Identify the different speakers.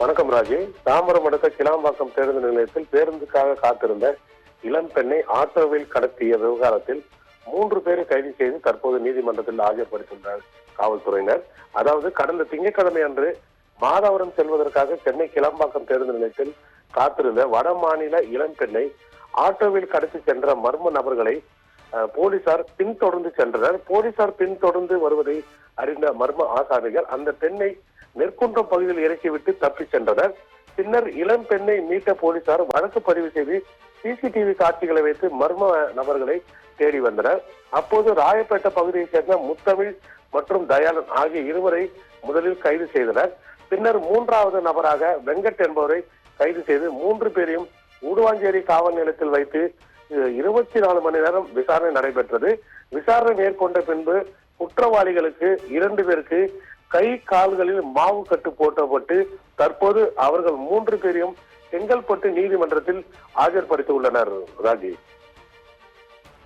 Speaker 1: வணக்கம் ராஜி. தாம்பரம் அடுத்த கிளாம்பாக்கம் பேருந்து நிலையத்தில் பேருந்துக்காக காத்திருந்த இளம் பெண்ணை ஆட்டோவில் கடத்திய விவகாரத்தில் 3 பேரை கைது செய்து தற்போது நீதிமன்றத்தில் ஆஜர்படுத்தியுள்ளனர் காவல்துறையினர். அதாவது கடந்த திங்கட்கிழமை அன்று மாதவரம் செல்வதற்காக சென்னை கிளாம்பாக்கம் பேருந்து நிலையத்தில் காத்திருந்த வட மாநில இளம் பெண்ணை ஆட்டோவில் கடத்தி சென்ற மர்ம நபர்களை போலீசார் பின்தொடர்ந்து சென்றனர். போலீசார் பின்தொடர்ந்து வருவதை அறிந்த மர்ம ஆசாமிகள் அந்த பெண்ணை நெற்குன்றம் பகுதியில் இறக்கிவிட்டு தப்பி சென்றனர். பின்னர் இளம் பெண்ணை மீட்ட போலீசார் வழக்கு பதிவு செய்து சிசிடிவி காட்சிகளை வைத்து மர்ம நபர்களை தேடி வந்தனர். அப்போது ராயப்பேட்டை பகுதியைச் சேர்ந்த முத்தமிழ் மற்றும் தயாளன் ஆகிய இருவரை முதலில் கைது செய்தனர். பின்னர் 3வது நபராக வெங்கட் என்பவரை கைது செய்து 3 பேரையும் ஊடுவாஞ்சேரி காவல் நிலையத்தில் வைத்து 24 மணி நேரம் விசாரணை நடைபெற்றது. விசாரணை மேற்கொண்ட பின்பு குற்றவாளிகளுக்கு 2 பேருக்கு கை கால்களில் மாவு கட்டு போட்டப்பட்டு தற்போது அவர்கள் 3 பேரையும் செங்கல்பட்டு நீதிமன்றத்தில் ஆஜர்படுத்தி உள்ளனர் ராஜி.